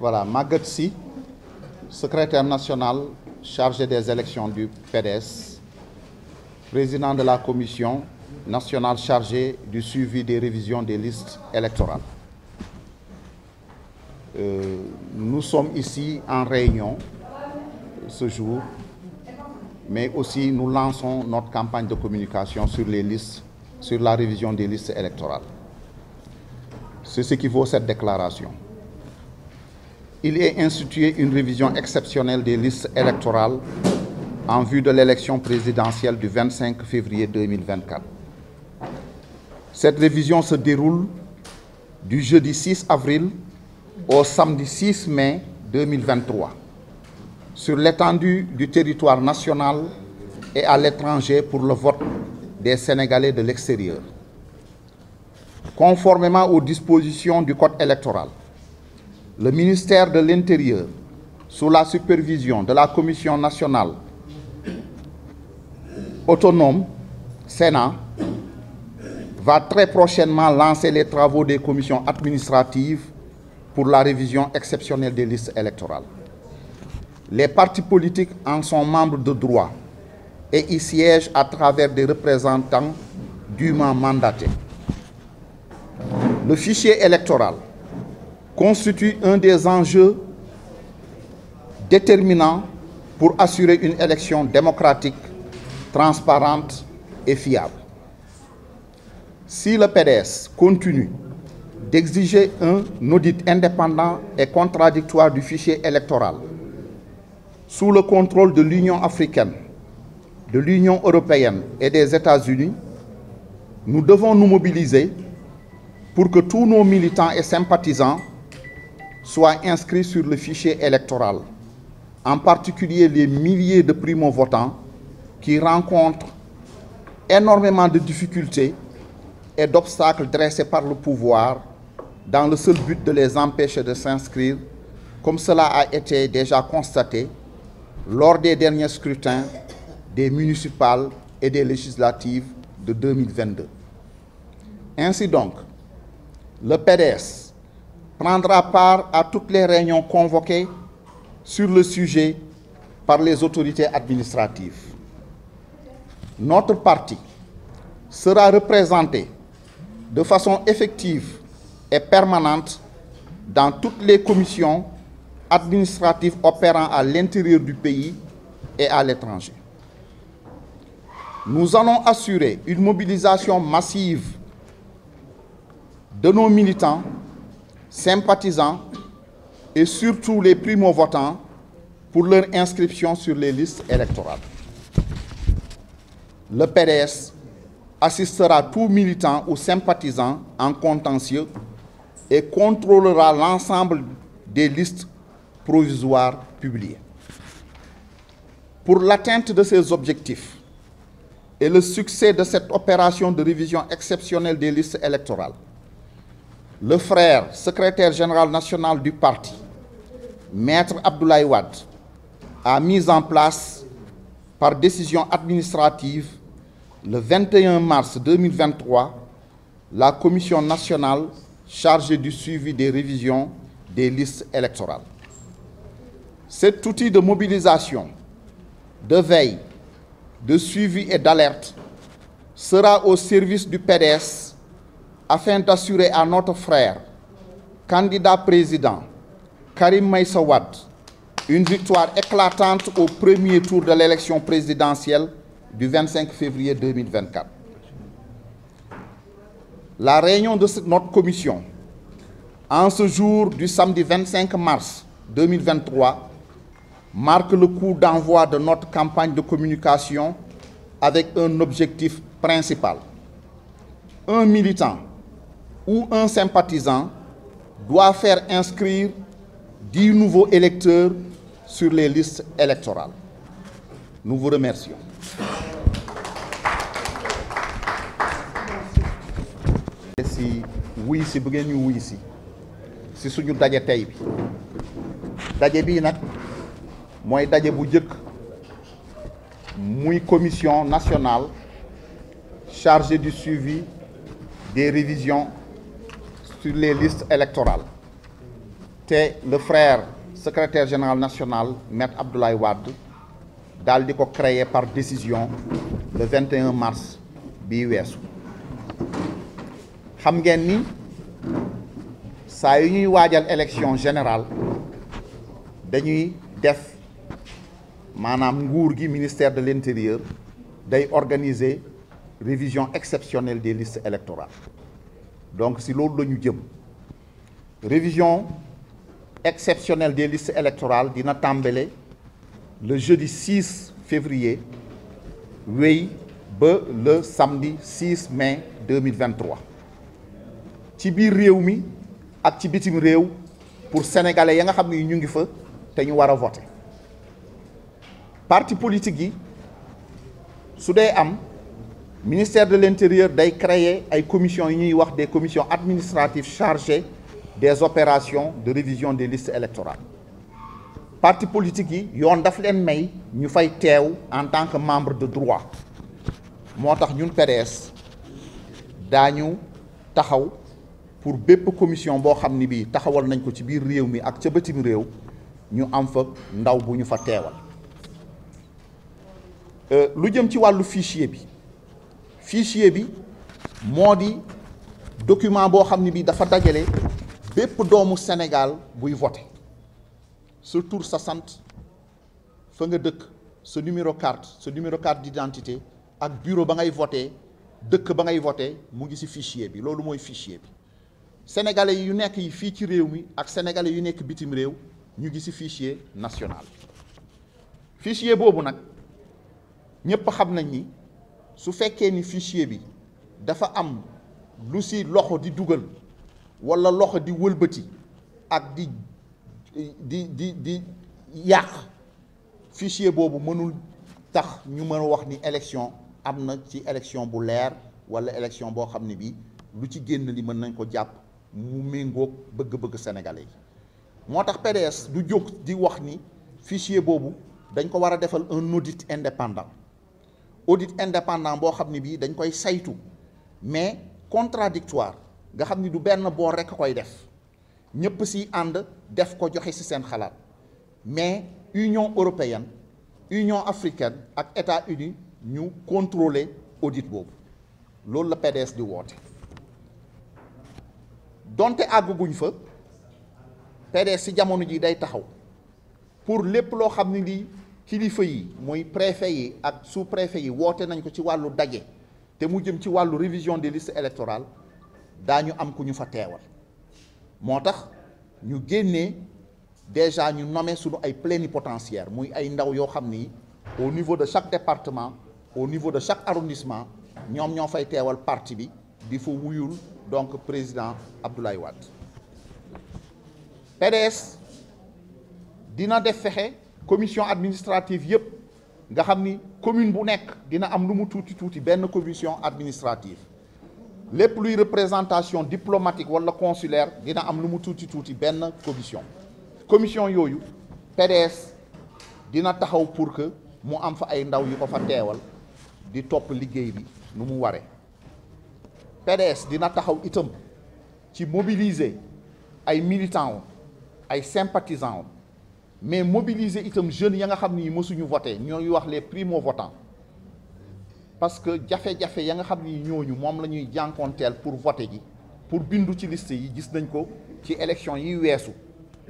Voilà, Maguette Sy, secrétaire national chargé des élections du PDS, président de la commission nationale chargée du suivi des révisions des listes électorales. Nous sommes ici en réunion ce jour, mais aussi nous lançons notre campagne de communication sur les listes, sur la révision des listes électorales. C'est ce qui vaut cette déclaration. Il est institué une révision exceptionnelle des listes électorales en vue de l'élection présidentielle du 25 février 2024. Cette révision se déroule du jeudi 6 avril au samedi 6 mai 2023 sur l'étendue du territoire national et à l'étranger pour le vote des Sénégalais de l'extérieur. Conformément aux dispositions du Code électoral, le ministère de l'Intérieur, sous la supervision de la Commission nationale autonome, Sénat, va très prochainement lancer les travaux des commissions administratives pour la révision exceptionnelle des listes électorales. Les partis politiques en sont membres de droit et y siègent à travers des représentants dûment mandatés. Le fichier électoral constitue un des enjeux déterminants pour assurer une élection démocratique, transparente et fiable. Si le PDS continue d'exiger un audit indépendant et contradictoire du fichier électoral sous le contrôle de l'Union africaine, de l'Union européenne et des États-Unis, nous devons nous mobiliser pour que tous nos militants et sympathisants soient inscrits sur le fichier électoral, en particulier les milliers de primo-votants qui rencontrent énormément de difficultés et d'obstacles dressés par le pouvoir dans le seul but de les empêcher de s'inscrire, comme cela a été déjà constaté lors des derniers scrutins des municipales et des législatives de 2022. Ainsi donc, le PDS prendra part à toutes les réunions convoquées sur le sujet par les autorités administratives. Notre parti sera représenté de façon effective et permanente dans toutes les commissions administratives opérant à l'intérieur du pays et à l'étranger. Nous allons assurer une mobilisation massive de nos militants, sympathisants et surtout les primo-votants pour leur inscription sur les listes électorales. Le PDS assistera tout militant ou sympathisant en contentieux et contrôlera l'ensemble des listes provisoires publiées. Pour l'atteinte de ces objectifs et le succès de cette opération de révision exceptionnelle des listes électorales, le frère secrétaire général national du parti, Maître Abdoulaye Wade, a mis en place par décision administrative le 21 mars 2023 la commission nationale chargée du suivi des révisions des listes électorales. Cet outil de mobilisation, de veille, de suivi et d'alerte sera au service du PDS afin d'assurer à notre frère, candidat président, Karim Meïssa Wade, une victoire éclatante au premier tour de l'élection présidentielle du 25 février 2024. La réunion de notre commission, en ce jour du samedi 25 mars 2023, marque le coup d'envoi de notre campagne de communication avec un objectif principal. Un militant ou un sympathisant doit faire inscrire 10 nouveaux électeurs sur les listes électorales. Nous vous remercions. Si wuy si bu ngeen ñu wuy si suñu daje tey bi daje bii nag mooy daje bu jëkk muy commission nationale chargée du suivi des révisions sur les listes électorales le frère secrétaire général national Maître Abdoulaye Wade daal di ko créé par décision le 21 mars bii weesu. xam ngeen ni saa yu ñuy waajal élection générale dañuy def maanaam nguur gi ministère de l'intérieur day organiser révision exceptionnelle des listes électorales. Donc si loolu la ñu jëm révision exceptionnelle des listes électorales dina tàmbale le jeudi 6 février wéy ba le samedi 6 mai 2023 ci biir réew mi ak ci bitim réew pour sénégalais ya nga xam ne ñu ngi fa te ñu war a voter. Parti politique yi su dee am ministère de l'intérieur day créer ay commissions yi ñuy wax des commissions administratives chargées des opérations de révision des listes électorales. Parti politique yi yoon daf leen may ñu fay teew en tant que membre de droit. moo tax ñun PDS daañu taxaw pour bépp commission boo xam ni bii taxawal nañ ko ci biir réew mi ak ca bitim réew ñu am fa ndaw bu ñu fa teewal. lu jëm ci wàllu fichier bi moo di document boo xam ne bii dafa dajale bépp doomu Sénégal buy voter sa tur sa sant fa nga dëkk sa numéro carte d'identité ak bureau ba ngay voter dëkk ba ngay voter mu ngi ci fichier bi. loolu mooy fichier bi. sénégalais yu nekk yi fii ci réew mi ak sénégalais yu nekk bitim réew ñu ngi ci fichier national. fichier boobu nag ñëpp xam nañ ni su fekkee ni fichier bi dafa am lu ci loxo di dugal walla loxo di wëlbati ak di yàq fichier boobu mënul tax ñu mën a wax ni élection am na ci élection bu leer walla élection boo xam ne bii lu ci génn li mën nañ ko jàpp mu méngoog bëgg-bëgg sénégalais yi. moo tax PDS du jóg di wax ni fichier boobu dañ ko war a defal un audit indépendant boo xam ne bii dañ koy saytu mais contradictoire nga xam ni du benn boor rekk koy def ñëpp ci ànd def ko joxe ci seen xalaat mais Union européenne Union africaine ak États-Unis ñu contrôler audit boobu. loolu la PDS di woote donte àgguñ fa PDS ci jamono ji day taxaw pour lépp loo xam ne lii kilifa yi mooy préfet yi ak sous-préfet yi woote nañ ko ci wàllu daje te mu jëm ci wàllu révision des listes électorales daañu am ku ñu fa teewal. moo tax ñu génnee déjà ñu nommé suñu ay plénipotentiaires muy ay ndaw yoo xam ni au niveau de chaque département au niveau de chaque arrondissement ñoom ñoo fay teewal parti bi di fa wuyul donc président Abdoulaye Wade. PDS dina def fexe commission administrative yépp nga xam ni commune bu nekk dina am lu mu tuuti benn commission administrative lépp luy représentation diplomatique wala consulaire dina am lu mu tuuti benn commission yooyu PDS dina taxaw pour que mu am fa ay ndaw yu ko fa teewal di topp liggéey bi nu mu waree. PDS dina taxaw itam ci mobiliser ay militants ay sympathisants mais mobiliser itam jeunes ya nga xam ni mësuñu voter ñooy wax les primo-votants parce que jafe-jafe ya nga xam ni ñooñu moom la ñuy jànkoonteel pour voter ji pour bindu ci liste yi gis nañ ko ci élection yi weesu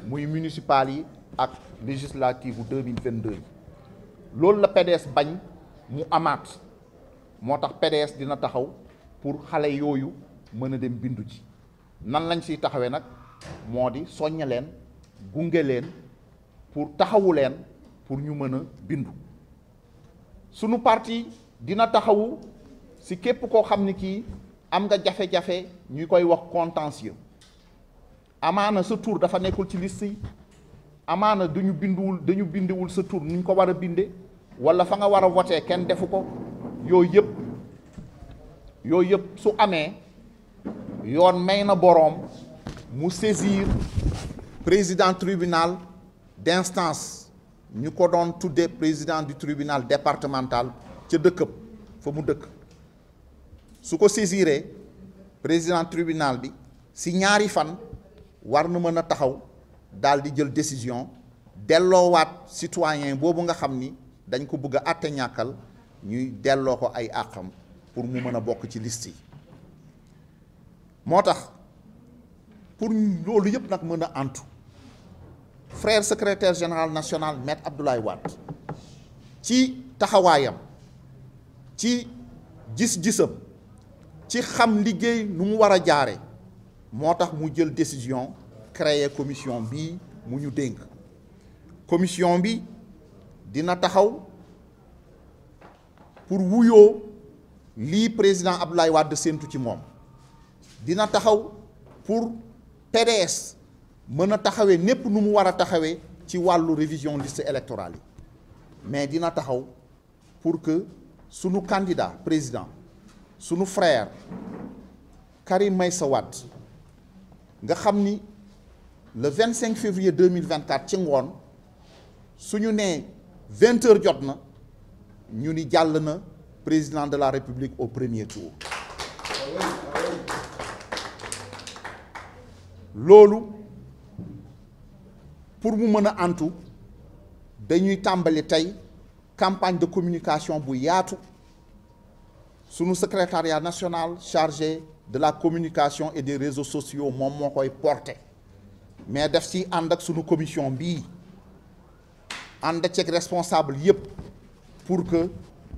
muy municipales yi ak législative bu 2022 yi. loolu la PDS bañ mu amaat moo tax PDS dina taxaw pour xale yooyu mën a dem bindu ci. nan lañ siy taxawee nag moo di soñña leen gunge leen pour taxawu leen pour ñu mën a bindu. sunu parti dina taxawu si képp koo xam ni kii am nga jafe-jafe ñu koy wax contentieux amaana sa tur dafa nekkul ci liste yi amaana dañu binduwul sa tur ni ñu ko war a binde wala fa nga war a voter kenn defu ko yooyu yëpp su amee yoon may na boroom mu saisir président tribunal d'instance ñu ko doon tuddee président du tribunal départemental ca dëkkam fa mu dëkk. su ko saisiree président tribunal bi si ñaari fan war na mën a taxaw daal di jël décision delloowaat citoyen boobu nga xam ni dañ ko bëgg a àtte ñàkkal ñuy delloo ko ay àqam pour mu mën a bokk ci liste yi moo tax pour loolu yëpp nag mën a antu frère secrétaire général national maître Abdoulaye Wade ci taxawaayam ci gis-gisam ci xam liggéey nu mu war a jaare moo tax mu jël décision créer commission bii mu ñu dénk commission bi dina taxaw pour wuyoo lii président Abdoulaye Wade séentu ci moom dina taxaw pour PDS mën a taxawee népp nu mu war a taxawee ci wàllu révision liste électorale yi mais dina taxaw pour que sunu candidat président sunu frère Karim Meïssa Wade nga xam ni le 25 février 2024 ci ngoon suñu nee 20 heures jot na ñu ni jàll na président de la République au premier tour loolu pour mu mën a antu dañuy tàmbali tey campagne de communication bu yaatu sunu secrétariat national chargé de la communication et des réseaux sociaux moom moo koy porté mais def ci ànd ak sunu commission bii ànd ceeg responsable yépp pour que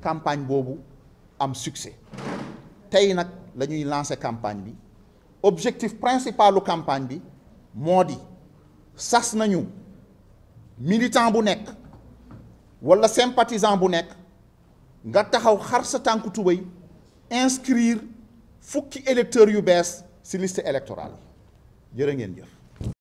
campagne boobu am succès tey nag la ñuy lancer campagne bi objectif principalu campagne bi moo di sas nañu militant bu nekk walla sympathisant bu nekk nga taxaw xar sa tànku tubéy inscrire fukki électeurs yu bees ci liste électorale yi jërë ngeen jëf